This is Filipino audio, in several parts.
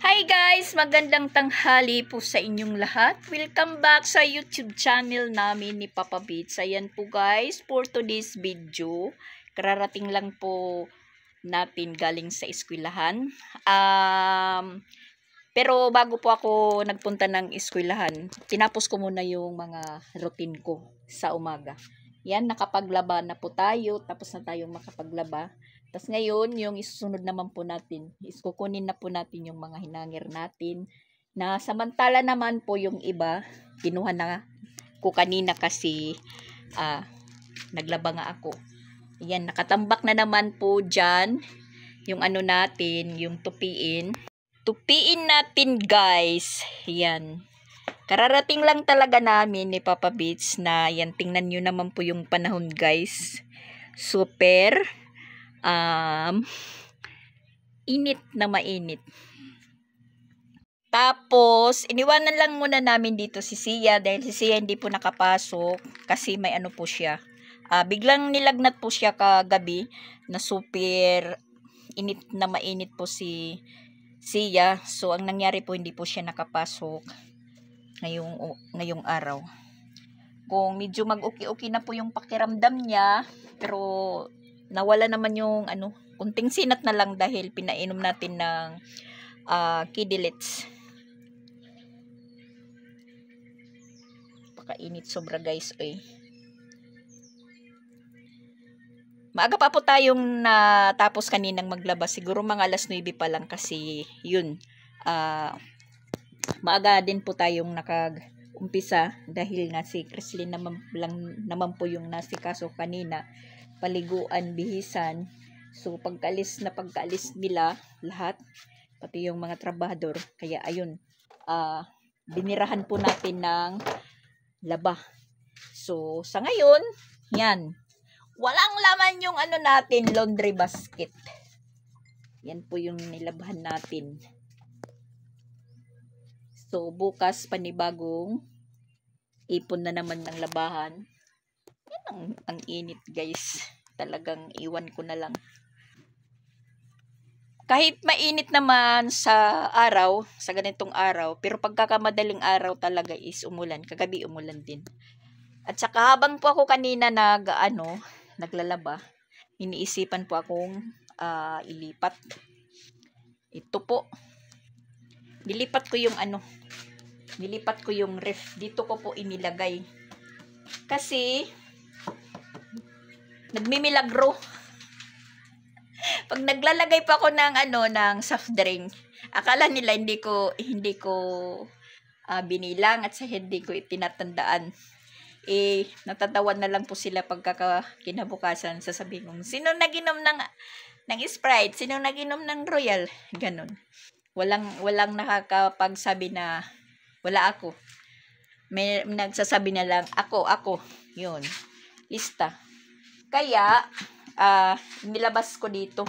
Hi guys! Magandang tanghali po sa inyong lahat. Welcome back sa YouTube channel namin ni Papa Beats. Ayan po guys, for today's video, kararating lang po natin galing sa eskwelahan. Pero bago po ako nagpunta ng eskwelahan, tinapos ko muna yung mga routine ko sa umaga. Yan, nakapaglaba na po tayo, tapos na tayong makapaglaba. Tapos ngayon, yung isusunod naman po natin, is kukunin na po natin yung mga hinangir natin. Na samantala naman po yung iba, kinuha na ko kanina kasi naglaba nga ako. Yan, nakatambak na naman po dyan yung ano natin, yung tupiin. Tupiin natin guys. Yan. Kararating lang talaga namin ni Papa Beats na yan, tingnan nyo naman po yung panahon guys. Super init na mainit. Tapos, iniwanan lang muna namin dito si Sia dahil si Sia hindi po nakapasok kasi may ano po siya. Biglang nilagnat po siya kagabi na super init na mainit po si Sia. So, ang nangyari po hindi po siya nakapasok ngayong araw. Kung medyo mag-okay-okay na po yung pakiramdam niya, pero nawala naman yung ano, kunting sinat na lang dahil pinainom natin ng Kidilits. Pakainit sobra guys, oy. Maaga pa po tayong natapos kaninang maglaba. Siguro mga alas 9 pa lang kasi yun. Maaga din po tayong nakag-umpisa dahil nga si Chrislyn naman po yung nasikaso kanina. Paliguan, bihisan. So pagkaalis nila lahat, pati yung mga trabahador, kaya ayun, binirahan po natin ng laba. So sa ngayon, yan, walang laman yung ano natin, laundry basket. Yan po yung nilabahan natin. So bukas panibagong ipon na naman ng labahan. Yan ang init guys, talagang iwan ko na lang. Kahit mainit naman sa araw, sa ganitong araw, pero pagkakamadaling araw talaga is umulan. Kagabi umulan din. At saka habang po ako kanina naglalaba, iniisipan po akong ilipat. Ito po. Nilipat ko yung ref. Dito ko po inilagay. Kasi nagmimilagro. Pag naglalagay pa ako ng soft drink, akala nila hindi ko binilang at sa hindi ko itinatandaan. Natatawan na lang po sila kinabukasan, sasabihin kong sino naginom ng Sprite, sino naginom ng Royal, ganun. Walang nakakapagsabi na wala ako. May nagsasabi na lang ako, yun. Lista. Kaya nilabas ko dito.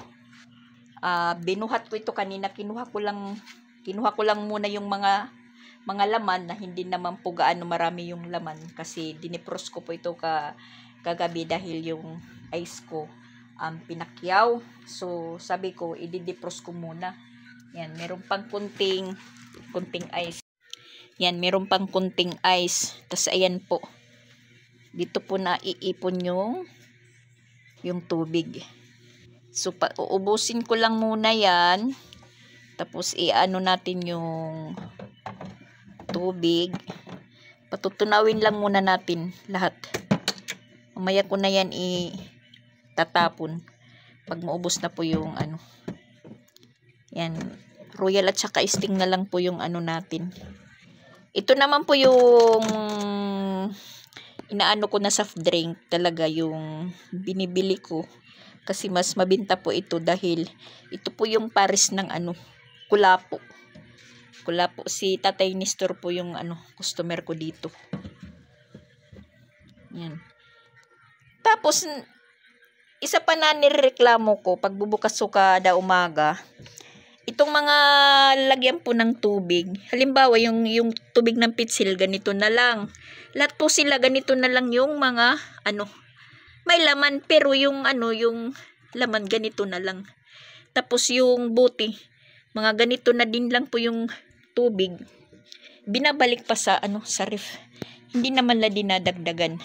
Binuhat ko ito kanina, kinuha ko lang muna yung mga laman na hindi naman po gaano marami yung laman kasi dinipros ko po ito kagabi dahil yung ice ko pinakyaw. So sabi ko ididipros ko muna. Yan, meron pang kunting ice. Yan, meron pang kunting ice. Tas ayan po. Dito po na iipon yung tubig. So uubusin ko lang muna yan. Tapos iano natin yung tubig. Patutunawin lang muna natin lahat. Mamaya ko na yan itatapon. Pag maubos na po yung yan, Royal at saka Sting na lang po yung natin. Ito naman po yung inaano ko na soft drink, talaga yung binibili ko. Kasi mas mabinta po ito dahil ito po yung pares ng Kulapo. Kulapo. Si Tatay Nestor po yung customer ko dito. Yan. Tapos, isa pa na nireklamo ko, pagbubukas ko kada umaga, itong mga lagyan po ng tubig, halimbawa yung tubig ng pitsil, ganito na lang. Lahat po sila ganito na lang yung mga may laman, pero yung laman ganito na lang. Tapos yung buti, mga ganito na din lang po yung tubig, binabalik pa sa sa ref. Hindi naman na dinadagdagan.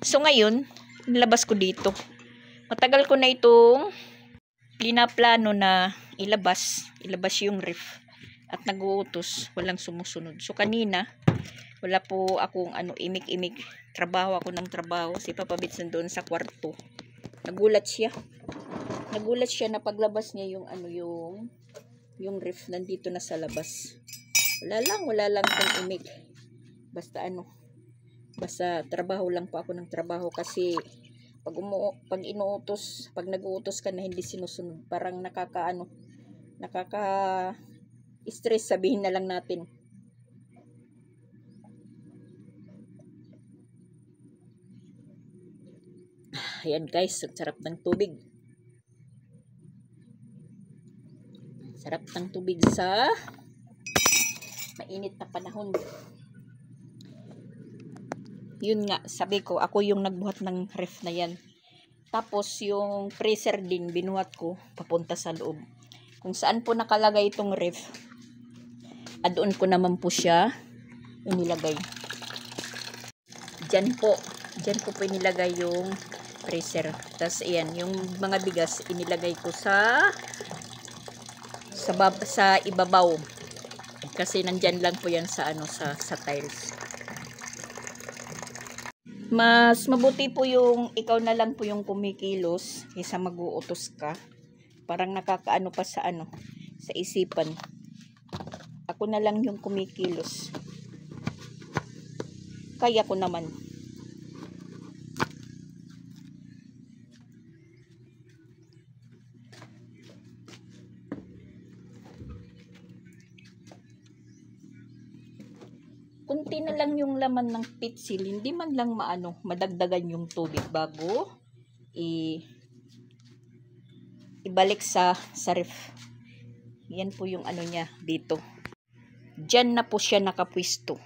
So ngayon, nilabas ko dito. Matagal ko na itong pinaplano na ilabas yung ref. At nag-uutos, walang sumusunod. So kanina, wala po akong imik-imik. Trabaho ako ng trabaho. Si Papa Bits nandoon sa kwarto. Nagulat siya na paglabas niya yung ref nandito na sa labas. Wala lang kung imik. Basta basta trabaho lang po ako ng trabaho kasi pag inuutos, pag nag-uutos ka na hindi sinusunod, parang nakaka-stress, sabihin na lang natin. Ayan guys, sarap ng tubig. Sarap ng tubig sa mainit na panahon. Yun nga, sabi ko, ako yung nagbuhat ng ref na yan. Tapos yung freezer din, binuhat ko, papunta sa loob. Kung saan po nakalagay itong ref, doon ko naman po siya inilagay. Diyan po inilagay yung freezer. Tapos ayan, yung mga bigas inilagay ko sa ibabaw. Kasi nandyan lang po yan sa sa tiles. Mas mabuti po yung ikaw na lang po yung kumikilos kaysa mag-uutos ka. Parang nakakaano pa sa sa isipan. Ako na lang yung kumikilos. Kaya ko naman. Kunti na lang yung laman ng pitsil, hindi man lang madagdagan yung tubig bago ibalik sa ref. Yan po yung niya dito. Diyan na po siya nakapwisto.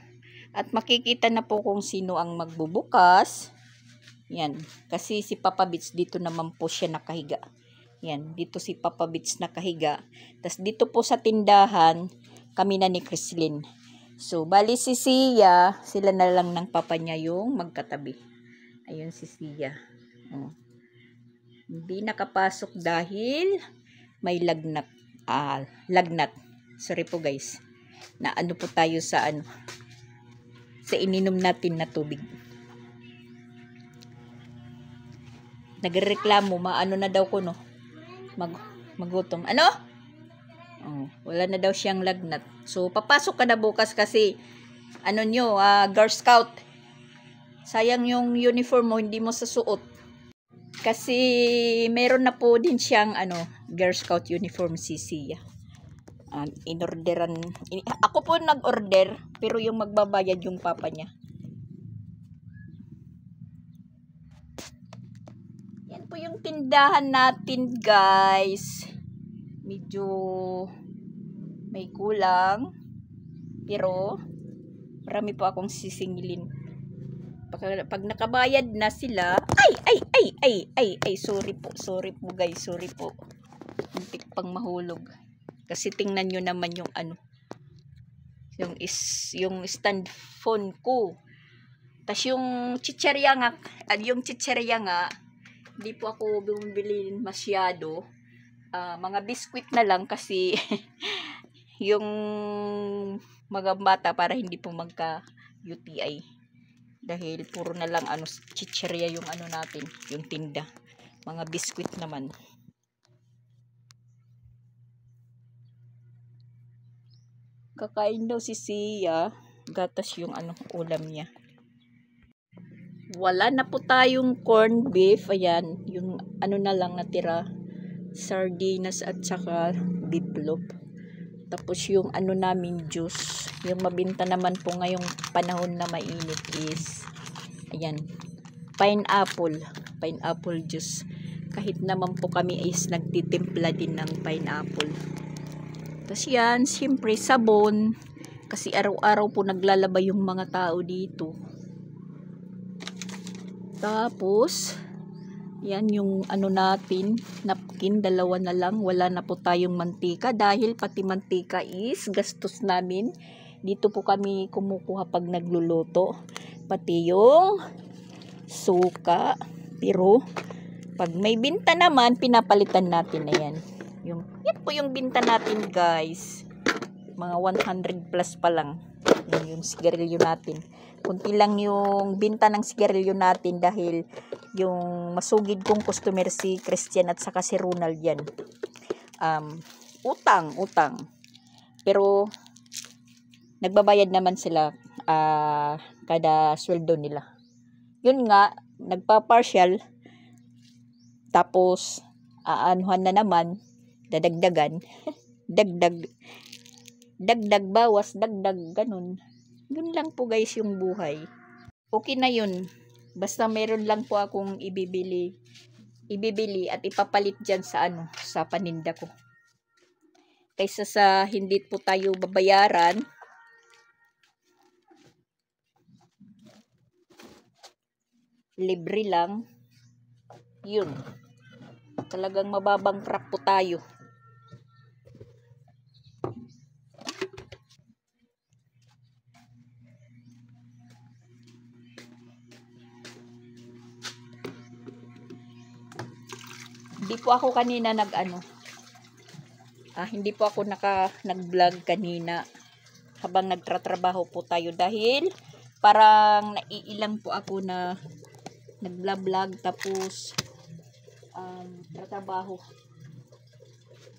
At makikita na po kung sino ang magbubukas. Yan. Kasi si Papa Bits dito naman po siya nakahiga. Yan. Dito si Papa Bits nakahiga. Tas dito po sa tindahan, kami na ni Chrislyn. So, bali si Sia, sila na lang ng papa niya yung magkatabi. Ayun si Sia. Hindi nakapasok dahil may lagnat. Lagnat. Sorry po guys. Na po tayo sa sa ininom natin na tubig. Nagreklamo, na daw ko magutom. Wala na daw siyang lagnat. So, papasok ka na bukas kasi Girl Scout. Sayang yung uniform mo, hindi mo sasuot. Kasi meron na po din siyang Girl Scout uniform si Sia. Inorderan. Ako po nag-order, pero yung magbabayad yung papa niya. Yan po yung tindahan natin, guys. Medyo may kulang, pero marami po akong sisingilin. Pag nakabayad na sila, sorry po guys, sorry po. Muntik pang mahulog. Kasi tingnan nyo naman yung yung stand phone ko. Tas yung chicherya nga, hindi po ako bumibili masyado. Mga biskwit na lang kasi yung mga bata para hindi po magka UTI. Dahil puro na lang chicherya yung natin, yung tinda. Mga biskwit naman. Kakain daw si Sia, gatas yung ulam niya. Wala na po tayong corned beef. Ayan, yung na lang natira. Sardinas at saka biplop. Tapos yung namin juice, yung mabinta naman po ngayong panahon na mainit is ayan, pineapple juice. Kahit naman po kami is nagtitimpla din ng pineapple. Tapos yan, siyempre sabon, kasi araw-araw po naglalaba yung mga tao dito. Tapos Yan yung ano natin, napkin, dalawa na lang. Wala na po tayong mantika dahil pati mantika is gastos namin. Dito po kami kumukuha pag nagluluto. Pati yung suka. Pero pag may binta naman, pinapalitan natin na yan. Yan po yung binta natin, guys. Mga 100 plus pa lang. Yan yung sigarilyo natin. Kunti lang yung binta ng sigarilyo natin dahil yung masugid kong customer si Christian at saka si Ronald yan. Utang. Pero nagbabayad naman sila kada sweldo nila. Yun nga, nagpa-partial. Tapos aanuhan na naman, dadagdagan. dagdag bawas, dagdag ganun. Yun lang po guys yung buhay. Okay na yun. Basta meron lang po akong ibibili at ipapalit dyan sa sa paninda ko. Kaysa sa hindi po tayo babayaran. Libre lang. Yun. Talagang mababangkrap po tayo. Hindi po ako kanina hindi po ako nag-vlog kanina habang nagtratrabaho po tayo dahil parang naiilang po ako na nag-vlog tapos tratrabaho.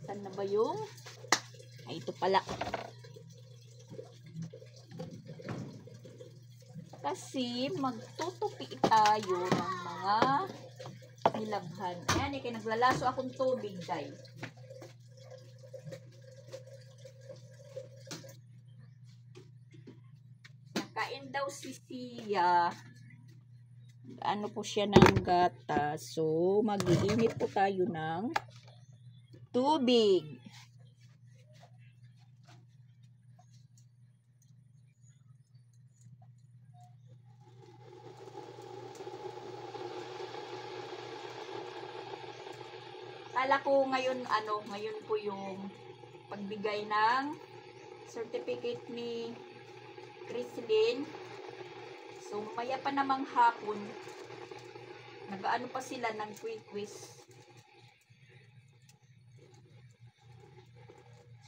Saan na ba yung ito pala. Kasi magtutupi tayo ng mga nilabhan. Ayan, kaya naglalaso akong tubig, guys. Nakain daw si Sia. Ano po siya ng gata. So, mag-iinit po tayo ng tubig. Kala ko ngayon po yung pagbigay ng certificate ni Chrislyn. So, maya pa namang hapon, nag-ano pa sila ng quiz.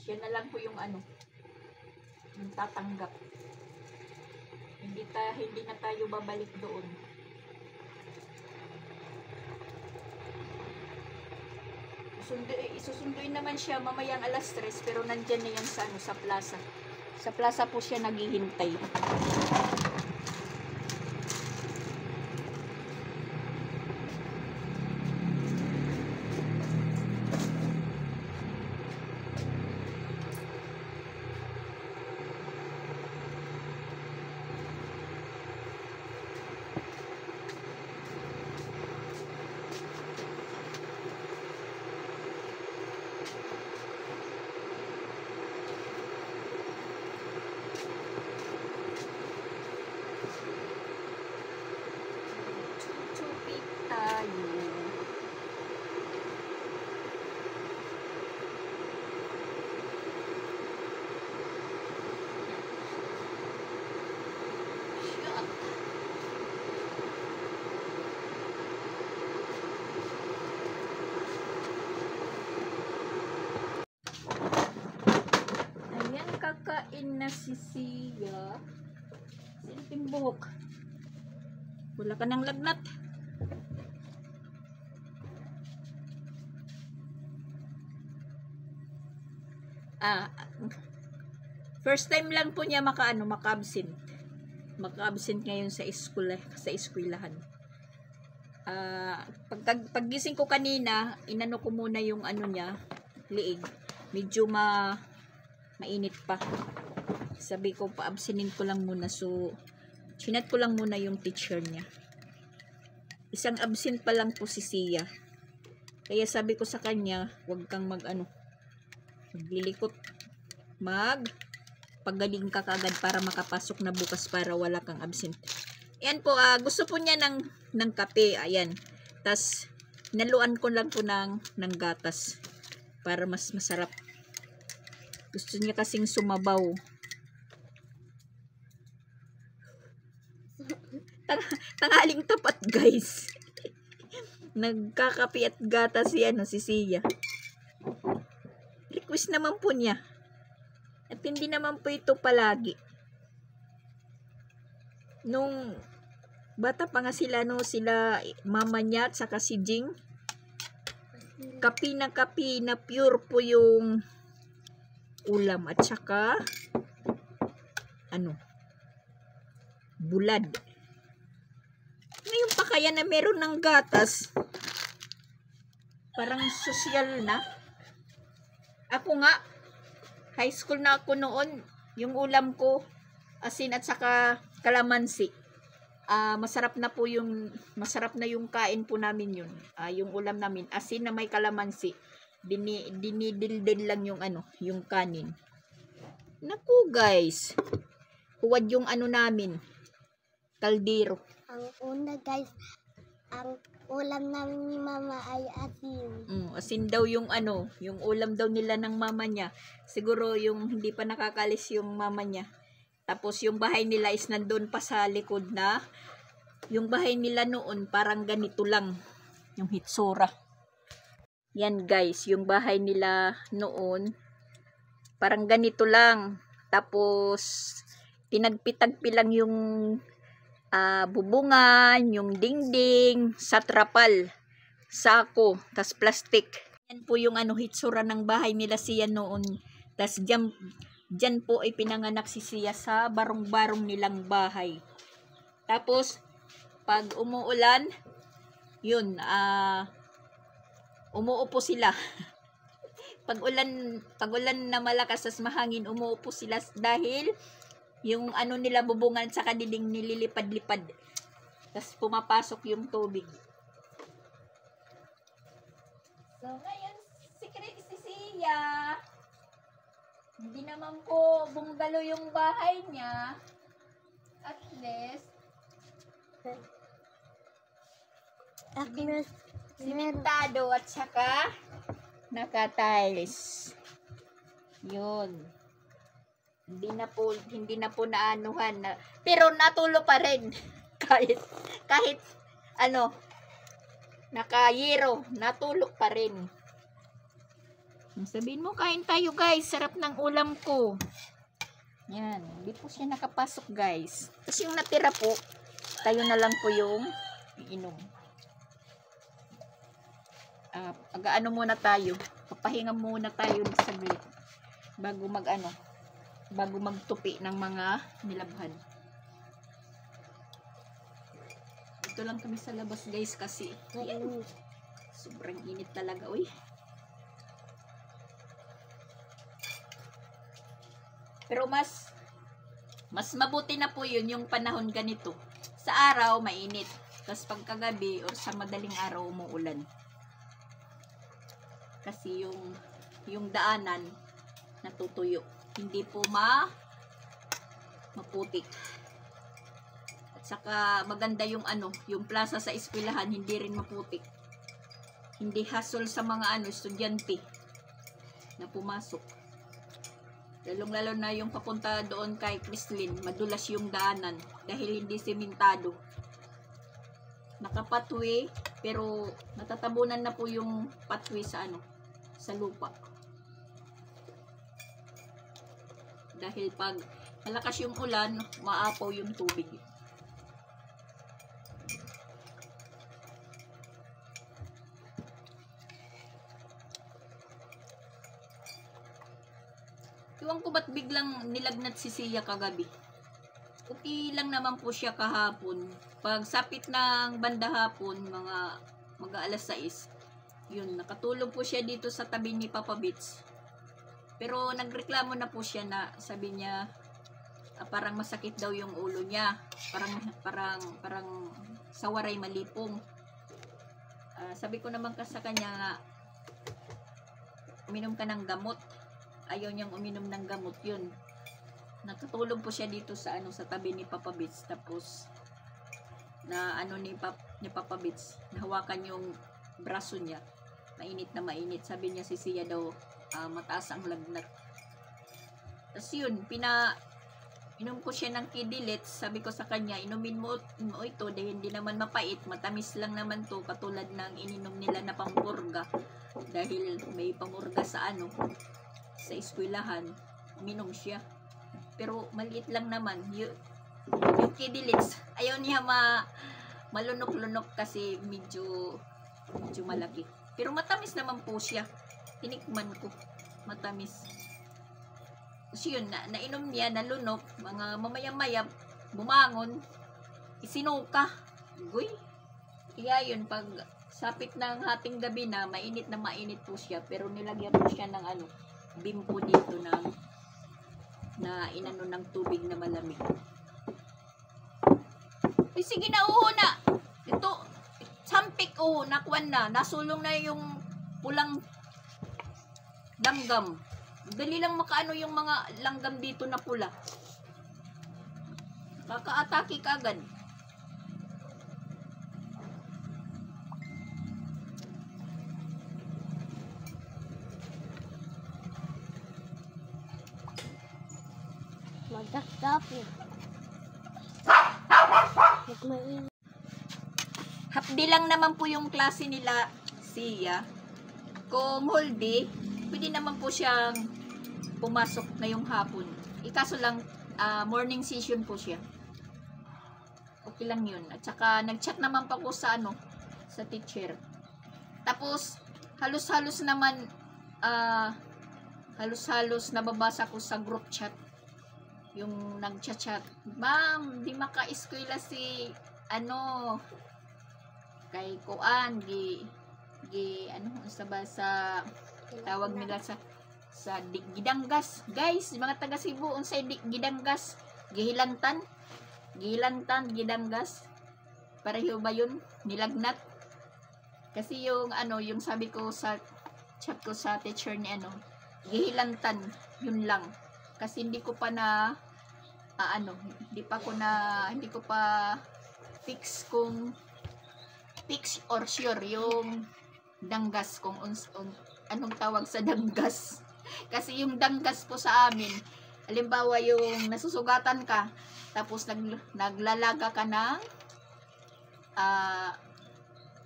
Siya na lang po yung yung tatanggap. Hindi na tayo babalik doon. Isusunduin naman siya mamayang alas 3 pero nandyan na yan sa plaza. Sa plaza po siya naghihintay. Kakain na si Sia. Silping buhok. Wala ka ng lagnat. First time lang po niya maka-absent. Maka-absent ngayon sa eskwelahan. Paggising ko kanina, inano ko muna yung niya, liig. Medyo mainit pa. Sabi ko, pa-absinin ko lang muna. So, chinat ko lang muna yung teacher niya. Isang absent pa lang po si Sia. Kaya sabi ko sa kanya, huwag kang maglilikot. Pagaling ka kagad para makapasok na bukas para wala kang absent. Ayan po, gusto po niya ng kape. Ayan. Tas, Naluan ko lang po ng gatas para mas masarap. Gusto niya kasing sumabaw. Tangaling tapat, guys. Nagkakape at gatas si Sia. Request naman po niya. At hindi naman po ito palagi. Nung bata pa nga sila, sila mama niya at saka si Jing, kapi na pure po yung ulam at saka bulad. Ngayon pa kaya na meron ng gatas, parang sosyal na. Ako nga, high school na ako noon, yung ulam ko asin at saka kalamansi. Masarap na yung kain po namin yun. Yung ulam namin asin na may kalamansi. Dinidildil lang yung kanin. Naku guys, huwad yung namin, kaldero. Ang una guys, ang ulam namin ni mama ay asin. Asin daw yung ulam daw nila ng mama niya. Siguro yung hindi pa nakakalis yung mama niya. Tapos yung bahay nila is nandun pa sa likod na. Yung bahay nila noon parang ganito lang. Yung hitsura. Yan guys, yung bahay nila noon parang ganito lang. Tapos pinagpitagpi lang yung bubungan, yung dingding, satrapal, sako, tas plastic. Yan po yung hitsura ng bahay nila Sia noon. Tas dyan po ay pinanganak si Sia sa barong-barong nilang bahay. Tapos pag umuulan, yun, umuupo sila. pag ulan na malakas as mahangin, umuupo sila dahil yung nila bubungan sa kadiling nililipad-lipad. Tapos pumapasok yung tubig. So ngayon, si Sia, hindi naman po bungalo yung bahay niya. At least simentado at saka naka-tiles. Yun. Hindi na po naanuhan na, pero natulo pa rin. kahit naka-yero, natulo pa rin. Sabihin mo, kain tayo guys, sarap ng ulam ko. Yan, hindi po siya nakapasok guys. Tapos yung natira po, tayo na lang po yung iinom. Agaano muna tayo, papahinga muna tayo saglit bago magtupi ng mga nilabhan. Ito lang kami sa labas guys kasi yan, sobrang init talaga. Uy, pero mas mabuti na po yun yung panahon ganito. Sa araw mainit, tapos pagkagabi or sa madaling araw umuulan. Kasi yung daanan natutuyo, hindi po maputik. At saka maganda yung yung plaza sa eskwelahan, hindi rin maputik. Hindi hassle sa mga estudyante na pumasok. Lalong-lalo na yung papunta doon kay Chrislyn, madulas yung daanan dahil hindi sementado. Naka-pathway, pero natatabunan na po yung pathway sa sa lupa. Dahil pag malakas yung ulan, maapaw yung tubig. Iwan ko ba't biglang nilagnat si Sia kagabi. Okay lang naman po siya kahapon. Pag sapit ng banda hapon, mga alas 6, yun, nakatulog po siya dito sa tabi ni Papa Bits. Pero nagreklamo na po siya na sabi niya, parang masakit daw yung ulo niya. Parang sawaray malipong. Sabi ko naman sa kanya, uminom ka ng gamot. Ayaw niyang uminom ng gamot yun. Nakatulog po siya dito sa sa tabi ni Papa Bits. Tapos na ni Papa Bits, nahawakan yung braso niya. Mainit na mainit. Sabi niya si Sia daw, mataas ang lagnat. Tapos yun, inom ko siya ng Kidilits. Sabi ko sa kanya, inumin mo ito dahil hindi naman mapait. Matamis lang naman to, katulad ng ininom nila na pampurga. Dahil may pamurga sa sa eskwelahan. Uminom siya. Pero maliit lang naman. Yung Kidilits, ayaw niya malunok-lunok kasi medyo malaki. Pero matamis naman po siya. Tinikman ko. Matamis. Kasi yun, nainom niya, nalunok, mga mamaya-maya, bumangon, isinuka. Guy. Kaya yun, pag sapit ng hating gabi na mainit po siya, pero nilagyan ko siya ng bimpo dito na inano ng tubig na malamig. Ay, sige na, na. Ito, sampik, nakuan na. Nasulong na yung pulang langgam. Dali lang makaano yung mga langgam dito na pula. Kakaatake ka agad. Magdakdapo. Hapdi lang naman po yung klase nila, Sia. Kung whole day, pwede naman po siyang pumasok ngayong hapon. Ikaso lang, morning session po siya. Okay lang yun. At saka, nag-chat naman pa ko sa sa teacher. Tapos, halos-halos naman, halos-halos nababasa ko sa group chat. Yung nag-chat-chat. Ma'am, di maka-eskwela si, kay Kuan, sa tawag nila sa Gidanggas. Guys, mga taga Cebu, unsay Gidanggas? Gihilantan, Gidanggas. Pareho ba yun? Nilagnat. Kasi yung yung sabi ko sa chat ko sa teacher ni Gihilantan, yun lang. Kasi hindi ko pa na hindi ko pa fix kung fix or sure yung danggas kung anong tawag sa danggas. Kasi yung danggas po sa amin, halimbawa yung nasusugatan ka, tapos naglalaga ka ng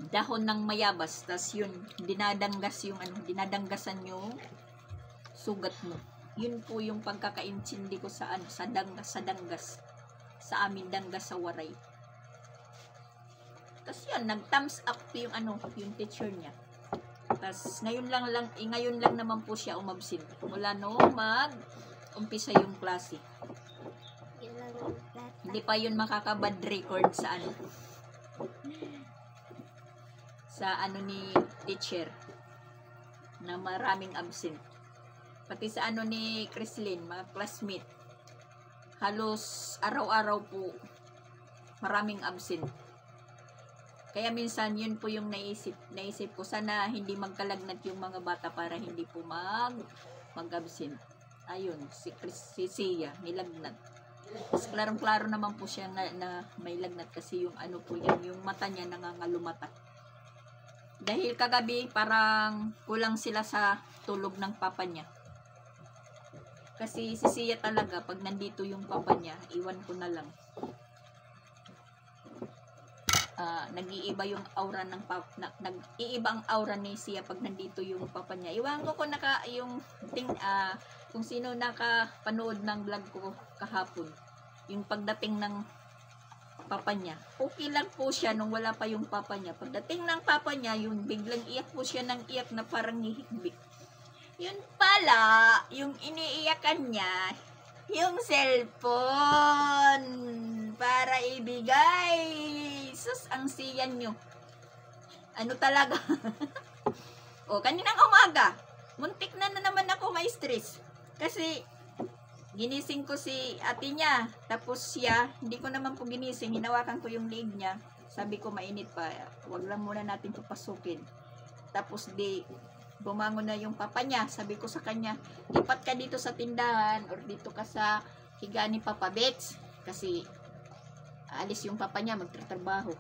dahon ng mayabas, tas yun, dinadanggasan yung sugat mo. Yun po yung pagkakaintindi ko sa danggas. Sa amin, danggas sa waray. Tas yun, nag-thumbs up yung yung teacher niya. Tas ngayon lang naman po siya umabsent. Mula mag-umpisa yung klase. Hindi pa yun makakabad record sa ni teacher na maraming absent. Pati sa ni Chrislyn, mga classmate, halos araw-araw po maraming absent. Kaya minsan yun po yung naisip ko, sana hindi magkalagnat yung mga bata para hindi po mag-absent. Ayun, si Sia, nilagnat. Mas klarong-klaro naman po siya na may lagnat kasi yung po yan, yung mata niya nangangalumata. Dahil kagabi parang kulang sila sa tulog ng papa niya. Kasi si Sia talaga, pag nandito yung papa niya, iwan ko na lang. Nag-iiba yung aura ng nag-iiba ang aura ni Sia pag nandito yung papa niya. Iwan ko kung kung sino nakapanood ng vlog ko kahapon. Yung pagdating ng papa niya. Okay lang po siya nung wala pa yung papa niya. Pagdating ng papa niya, yung biglang iyak po siya ng iyak na parang hihikbi. Yun pala, yung iniiyakan niya, yung cellphone para ibigay. Sus, ang siyan nyo. Ano talaga? Kaninang umaga, muntik na naman ako ma-stress. Kasi, ginising ko si ate niya. Tapos siya, hindi ko naman po ginising. Hinawakan ko yung leg niya. Sabi ko, mainit pa. Huwag lang muna natin papasukin. Tapos bumangon na yung papa niya. Sabi ko sa kanya, lipat ka dito sa tindahan or dito ka sa higa ni Papa Bets. Kasi, alis yung papa niya, magtatrabaho.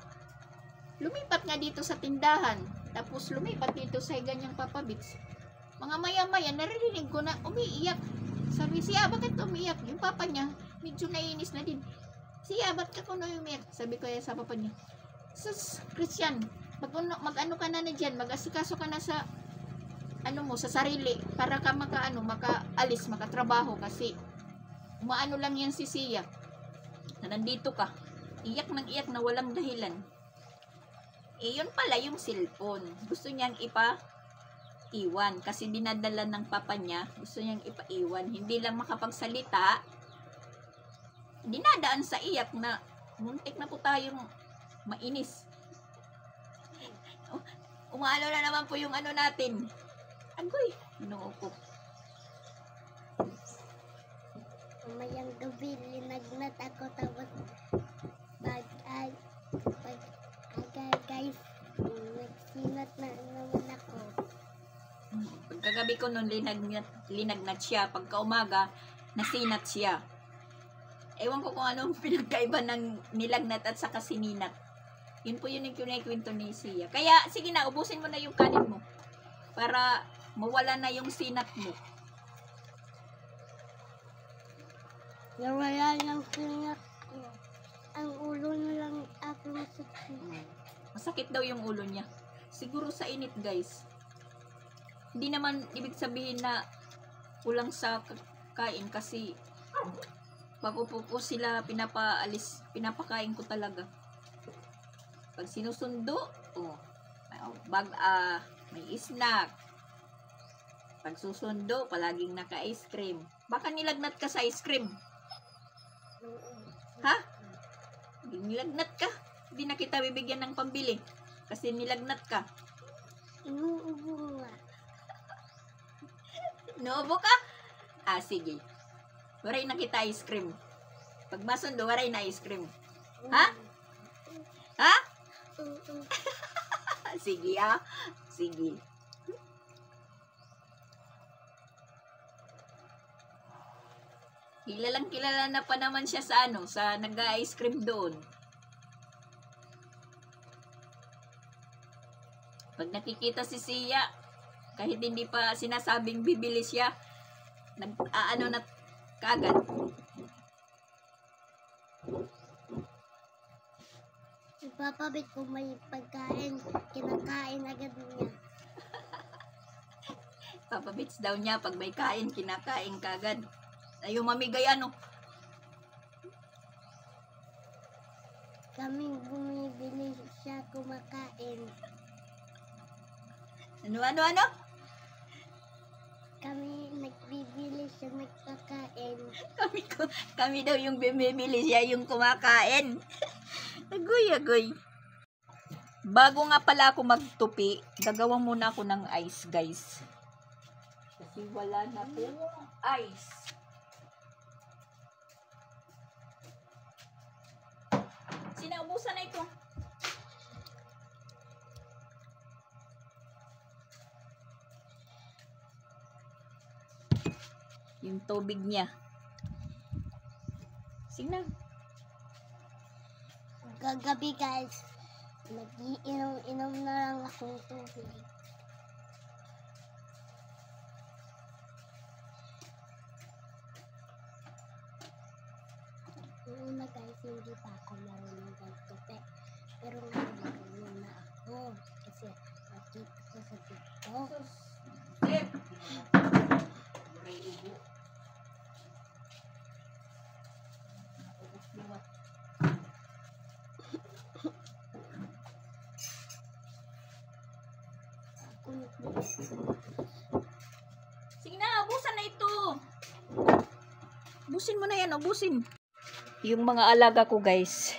Lumipat nga dito sa tindahan. Tapos lumipat dito sa ganyang Papa Bits. Mga maya-maya, naririnig ko na umiiyak. Sabi siya, bakit umiiyak? Yung papa niya, medyo naiinis na din. Siya, ba't ka kuno umiiyak? Sabi ko sa papa niya, sus, Christian, mag-ano ka na dyan, mag-asikaso ka na sa ano mo, sa sarili, para ka makaalis, makatrabaho, kasi umaano lang yan si Sia. Na nandito ka, iyak ng iyak na walang dahilan. Yun pala yung cellphone. Gusto niyang iwan kasi dinadala ng papa niya, gusto niyang ipaiwan, hindi lang makapagsalita, dinadaan sa iyak na muntik na po tayong mainis. Umaano na naman po yung ano natin. Agoy, noo ko. Mamayang gabi, linagnat ako, tapos guys, nagsinat na naman ako. Pagkagabi ko nun, linagnat siya. Pagka umaga, nasinat siya. Ewan ko kung anong pinagkaiba ng nilagnat at saka sininat. Yun po yun yung kinikwento ni Sia. Kaya, sige na, ubusin mo na yung kanin mo. Para mawala na yung sinat mo. Nawala ng sinat ko. Ang ulo na lang ako masakit. Masakit daw yung ulo niya. Siguro sa init, guys. Hindi naman ibig sabihin na kulang sa kain kasi bago po sila pinapakain ko talaga. Pag sinusundo, may snack. Pag susundo, palaging naka-ice cream. Baka nilagnat ka sa ice cream. Ha? Nilagnat ka. Hindi na kita bibigyan ng pambili kasi nilagnat ka. Inuubo nga. Noobo ka? Sige. Waray na kita ice cream. Pag masundo, waray na ice cream. Ha? Ha? Sige Sige. Kilala na pa naman siya sa nag-ice cream doon. Pag nakikita si Sia, kahit hindi pa sinasabing bibili siya, nag-aano na kagad. Si Papa Bet kung may pagkain, kinakain agad niya. Papa Bits daw niya, pag may kain, kinakain kagad. Ayaw mamigay Kaming bumibili siya kumakain. Ano? Kami nagbibili siya nagkakain. Kami daw yung bumibili, siya yung kumakain. Agoy. Bago nga pala ako magtupi, gagawa muna ako ng ice, guys. Kasi wala na po ice. Sinaubusan na ito. Yung tubig niya. Sige na. Gagabi guys, nag-iinom na lang akong tubig. Una guys, hindi pa ako marunong magtupi. Pero marunong na ako. Kasi nakita ko sa TikTok. Flip! Sige na, ubusan na ito. Ubusin mo na yan, ubusin. Yung mga alaga ko, guys.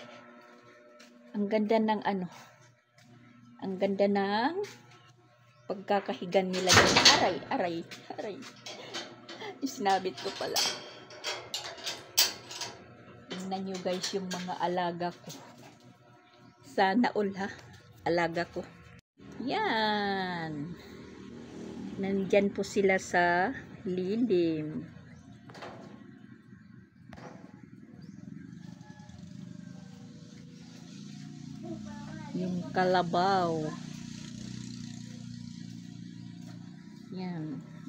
Ang ganda ng ang ganda ng pagkakahigan nila. Aray. Sinabit ko pala. Tingnan nyo guys yung mga alaga ko. Sana all alaga ko. Yan. Nandyan po sila sa lilim. Yung kalabaw.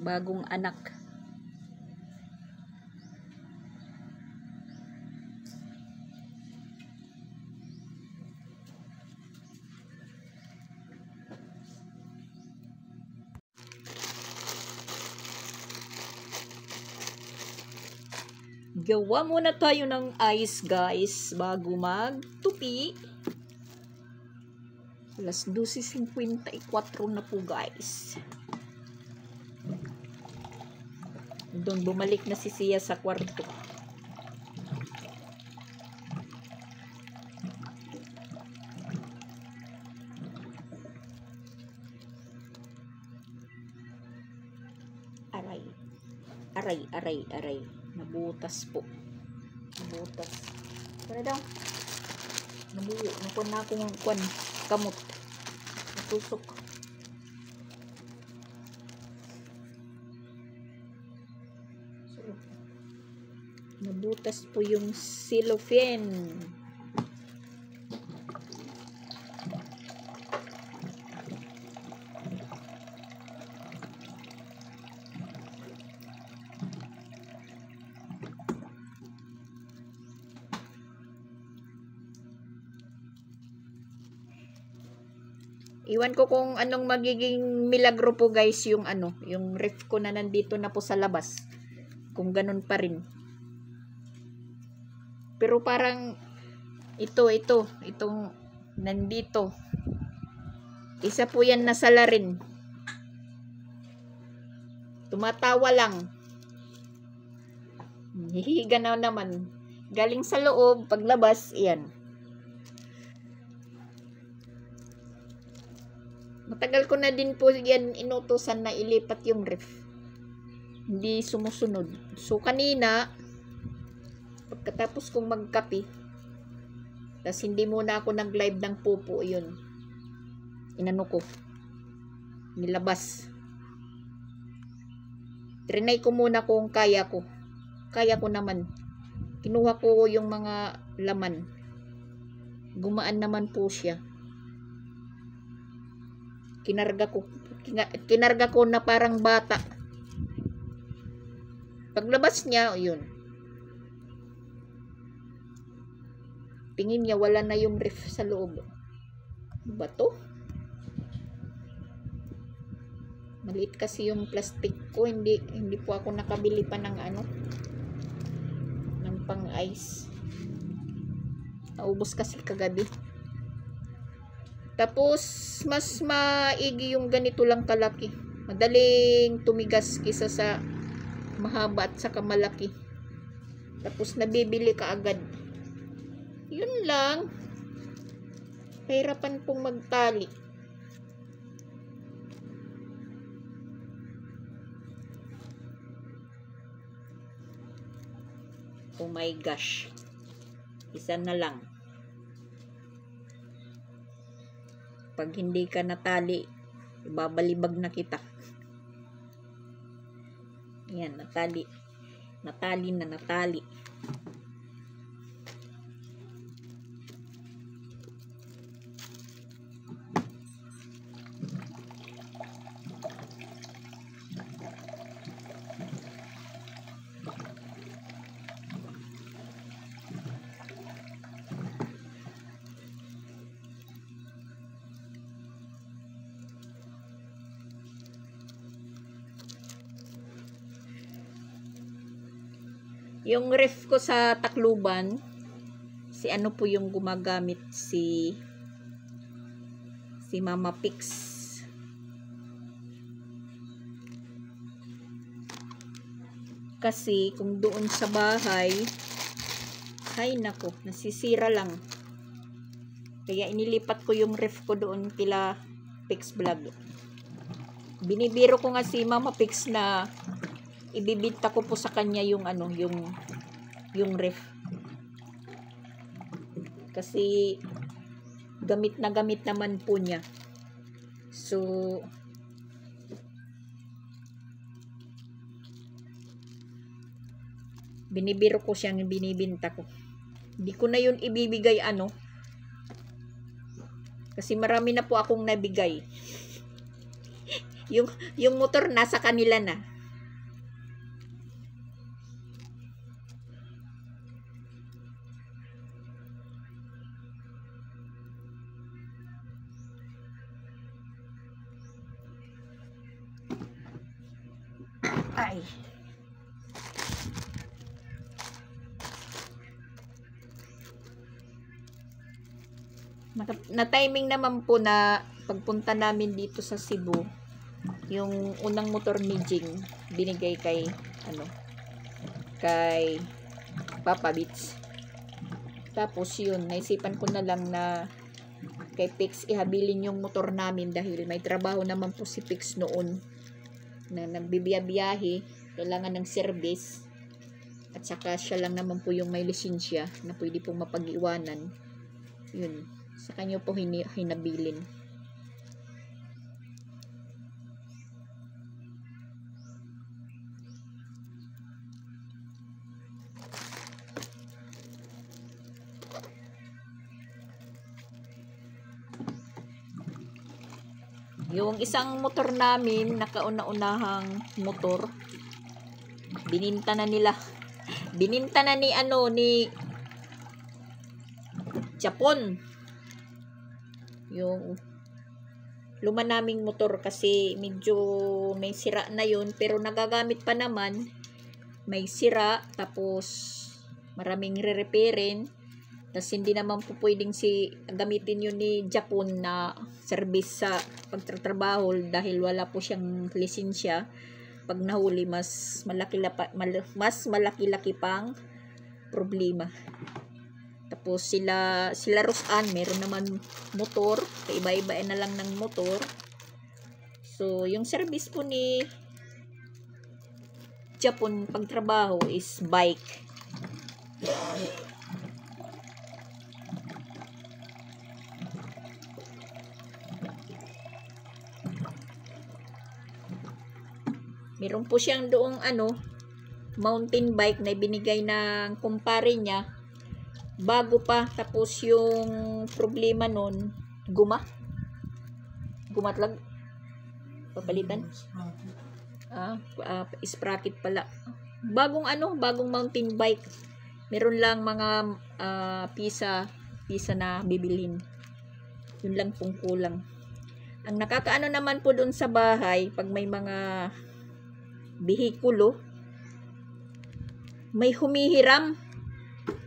bagong anak. Gawa muna tayo ng ice, guys, bago magtupi. Alas 12:54 na po, guys. Doon bumalik na si Sia sa kwarto. Aray. Nabutas po. Nabutas. Tara daw. Nabuo. Nakon na akong kamot. Natusok. Nabutas po yung cellophane. Iwan ko kung anong magiging milagro po, guys, yung yung ref ko na nandito na po sa labas. Kung ganun pa rin. Pero parang itong nandito. Isa po yan nasala rin. Tumatawa lang. Hihiga na naman. Galing sa loob, paglabas, iyan. Matagal ko na din po yan inutusan na ilipat yung ref. Hindi sumusunod. So, kanina, pagkatapos kong magkape, tas hindi muna ako nag-live ng pupo, yun. Inano ko. Nilabas. Trinay ko muna kung kaya ko. Kaya ko naman. Kinuha ko yung mga laman. Gumaan naman po siya. Kinarga ko na parang bata. Paglabas niya, yun. Tingin niya, wala na yung ref sa loob. Ba to? Maliit kasi yung plastic ko. Hindi po ako nakabili pa ng ng pang ice. Naubos kasi kagabi. Tapos, mas maigi yung ganito lang kalaki. Madaling tumigas kisa sa mahaba at saka malaki. Tapos, nabibili ka agad. Yun lang. Kahirapan pong magtali. Oh my gosh. Isa na lang. Pag hindi ka natali, ibabalibag na kita. Yan, natali. Natali. Yung ref ko sa Tacloban, si po yung gumagamit, si Mama Pix. Kasi kung doon sa bahay, ay nako, nasisira lang. Kaya inilipat ko yung ref ko doon kila Pix Vlog. Binibiro ko nga si Mama Pix na ibibinta ko po sa kanya yung yung ref. Kasi gamit naman po niya. So binibiro ko siyang binibinta ko. Hindi ko na yun ibibigay kasi marami na po akong nabigay. yung motor nasa kanila na. bahay. Na-timing naman po na pagpunta namin dito sa Cebu, yung unang motor ni Jing binigay kay kay Papa Beats. Tapos yun, naisipan ko na lang na kay Pix ihabilin yung motor namin dahil may trabaho naman po si Pix noon na nagbibiyahe, kailangan ng service, at saka siya lang naman po yung may lisensya na pwede pong mapag-iwanan. Yun, sa kanya po hinabilin. Yung isang motor namin, nakauna-unahang motor, bininta na nila. Bininta na ni Japon. Yung luma naming motor kasi medyo may sira na yun, pero nagagamit pa naman. May sira, tapos maraming re-repairin. Tapos hindi naman po pwedeng gamitin yun ni Japon na service sa pagtatrabaho dahil wala po siyang lisensya. Pag nahuli, mas malaki-laki pang problema. Tapos sila Rosan, meron naman motor, iba-iba na lang ng motor. So yung service po ni Japon pagtrabaho is bike. Meron po siyang doong mountain bike na binigay ng kumpare niya. Bago pa, tapos yung problema nun, gumatlag. Papalitan. Sprocket pala. Bagong mountain bike. Meron lang mga pisa na bibilhin. Yun lang pong kulang. Ang nakakaano naman po doon sa bahay, pag may mga bihikulo, may humihiram.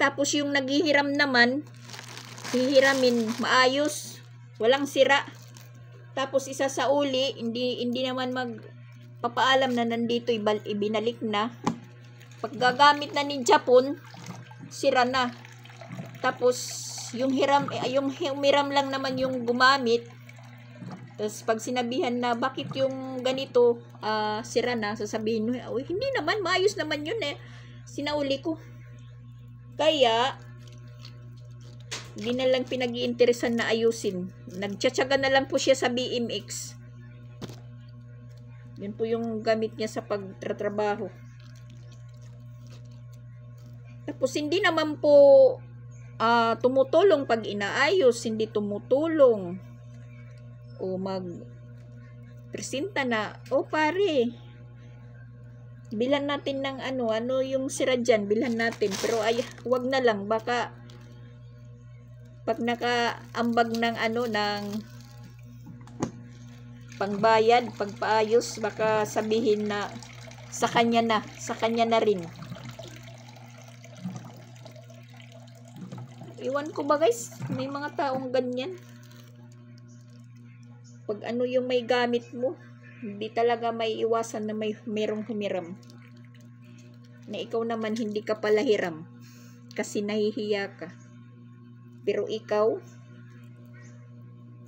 Tapos yung naghihiram naman, hihiramin maayos, walang sira. Tapos isa sa uli, hindi naman magpapaalam na nandito, ibinalik na. Pag gagamit na ni Japon, sira na. Tapos yung humiram lang naman yung gumamit. Tapos pag sinabihan na bakit yung ganito sira na, sasabihin mo, hindi naman, maayos naman yun sinauli ko. Kaya hindi na lang pinag-iinteresan na ayusin. Nagtsatsaga na lang po siya sa BMX. Yun po yung gamit niya sa pagtatrabaho. Tapos hindi naman po tumutulong pag inaayos, hindi tumutulong. O presenta na, pare, bilhan natin ng ano yung sira dyan, bilhan natin. Pero wag na lang, baka pag nakaambag ng ng pangbayad, pagpaayos, baka sabihin na sa kanya na rin. Iwan ko ba guys, may mga taong ganyan. Pag yung may gamit mo, hindi talaga may iwasan na merong humiram. Na ikaw naman hindi ka pala hiram kasi nahihiya ka. Pero ikaw,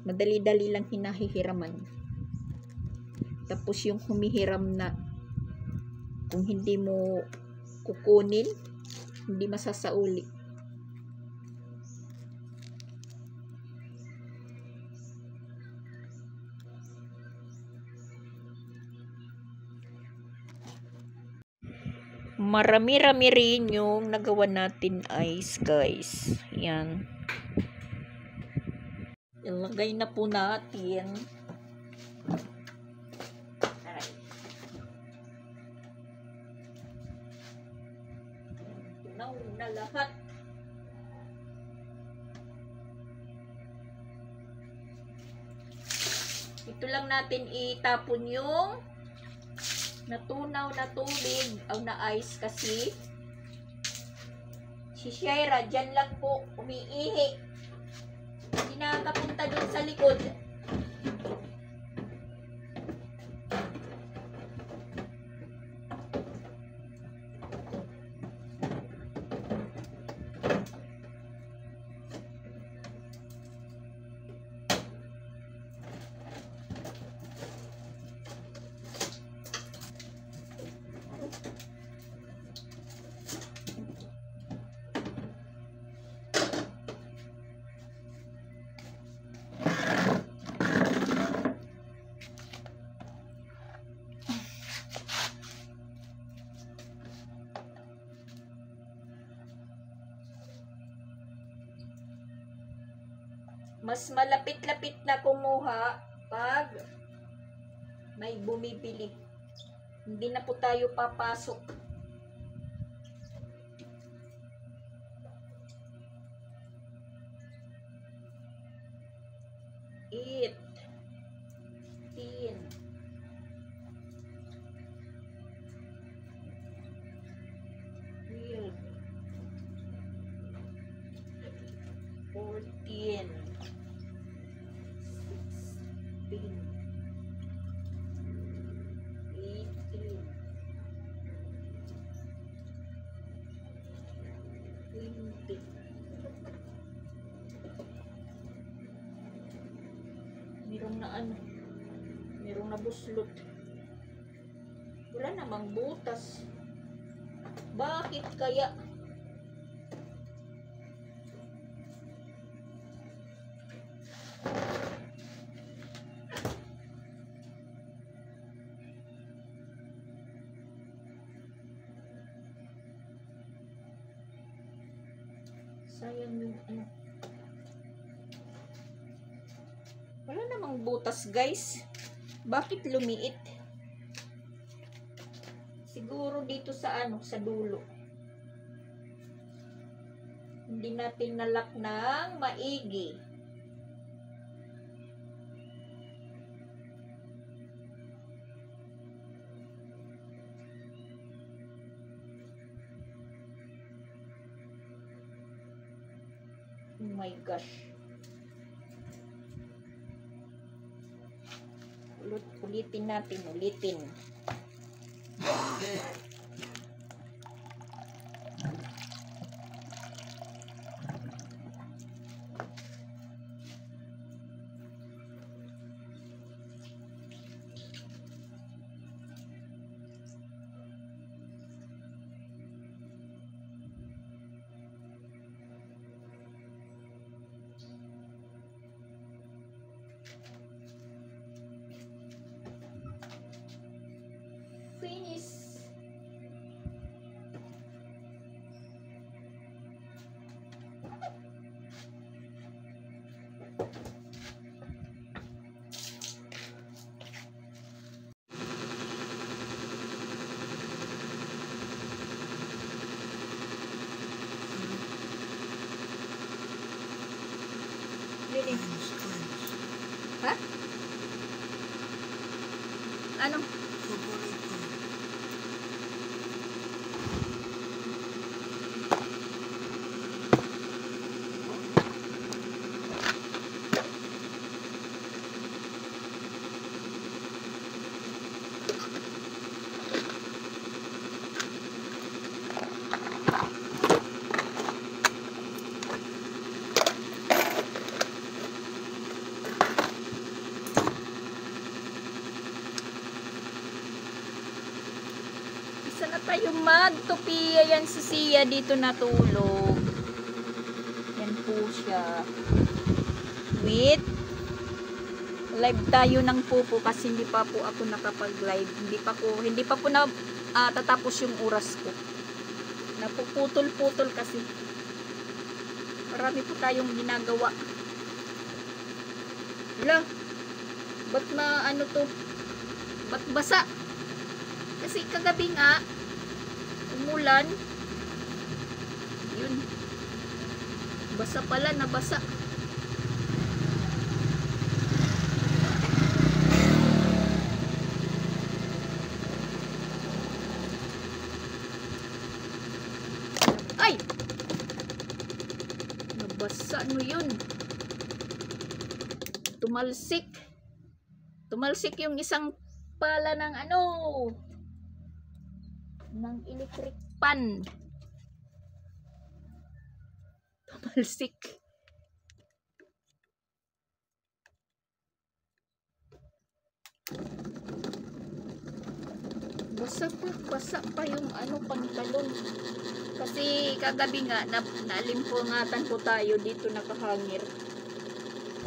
madali-dali lang hinahihiraman. Tapos yung humihiram na, kung hindi mo kukunin, hindi masasauli. Marami-rami rin yung nagawa natin ice, guys. Yan. Ilagay na po natin. Aray. Tunaw na lahat. Ito lang natin itapon yung natunaw na tubig o na ice kasi si Shaira dyan lang po umiihi. Hindi nakakapunta dun sa likod. Mas malapit-lapit na kumuha pag may bumibili. Hindi na po tayo papasok. Eat. 10. 12. 14. 16. 18. 20. Merong na ano, merong nabuslot. Wala namang butas. Bakit kaya? Sayang yung ano. Wala namang butas, guys. Bakit lumiit? Siguro dito sa ano, sa dulo. Hindi natin nalak ng maigi. Oh my gosh. Ulitin natin, ulitin. Finish. Really? Ha? Ano? Isa na tayo magtupi. Ayan si Sia dito natulog. Yan po siya. Wait. Live tayo ng pupo kasi hindi pa po ako nakapag-live. Hindi pa po na tatapos yung oras ko. Napuputol-putol kasi. Marami po tayong ginagawa. Wala. Ba't ano to? Ba't basa? Kasi kagabi nga, umulan. Yun. Basa pala, nabasa. Ay! Nabasa. Ano yun? Tumalsik. Tumalsik yung isang pala ng ano, ng electric pan. Tumalsik. Basa pa yung ano, pantalon. Kasi kagabi nga, nalimpungatan ko tayo dito nakahangir.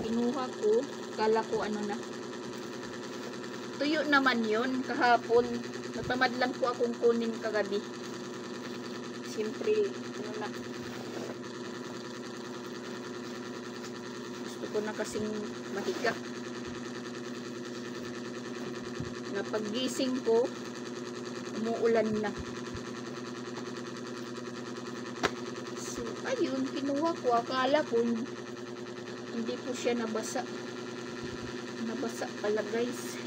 Kinuha ko, kala ko ano na. Tuyo naman yun, kahapon. Natamad lang po akong kunin kagabi. Siyempre, ano na. Gusto ko na kasing mahiga. Napaggising ko, umuulan na. So, ayun, kinuha ko. Akala ko, hindi po siya nabasa. Nabasa pala, guys.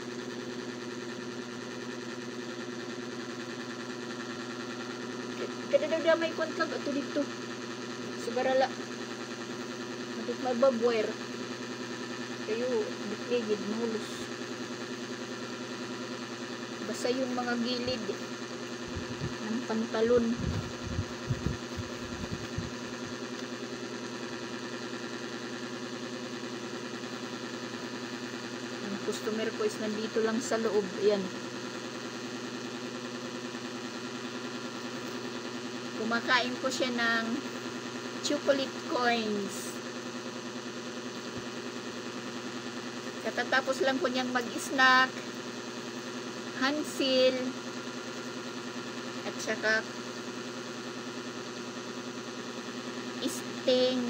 Kadadamay ko ang tag ato dito. Sugarala. Matik magbabwer. Kayo, bitligid, mulos. Basa yung mga gilid ng pantalon. Ang customer ko is nandito lang sa loob. Ayan. Kumakain po siya ng chocolate coins. Katatapos lang po niyang mag-snack, Hansil, at saka Sting.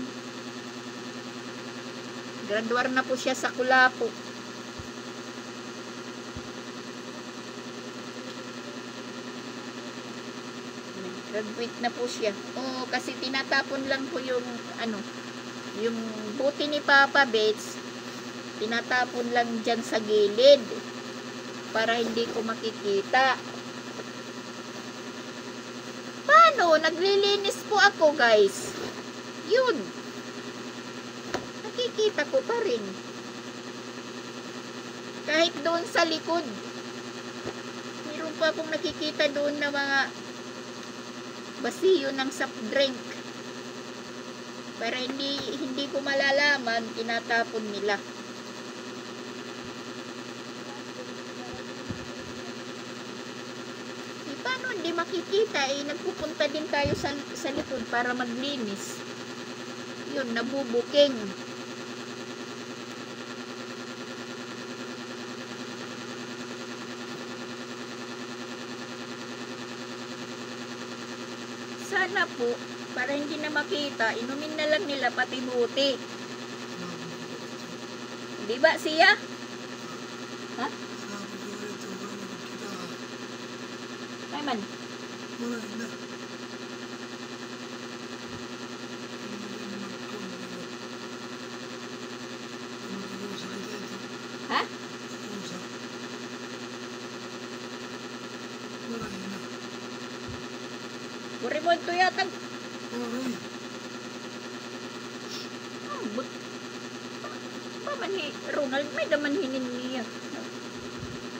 Graduar na po siya sa Kulapo. Graduate na po siya. Oo, kasi tinatapon lang po yung ano, yung buti ni Papa Bates, tinatapon lang dyan sa gilid para hindi ko makikita. Paano? Naglilinis po ako, guys. Yun. Nakikita ko pa rin. Kahit doon sa likod. Meron pa akong nakikita doon na mga basiyo ng soft drink. Para hindi ko malalaman, tinatapon nila. Paano hindi makikita? Nagpupunta din tayo sa likod para maglinis. Yun, nabubuking. Sana po, para hindi na makita, inumin na lang nila pati buti. Di ba siya? Ha? Ay man. Ha? Puri mo ito yatag. Paman ni Ronald, may daman hinin niya.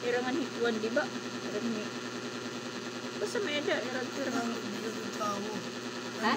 Irangan hituan, di ba? Basta may da, irangan. Ha?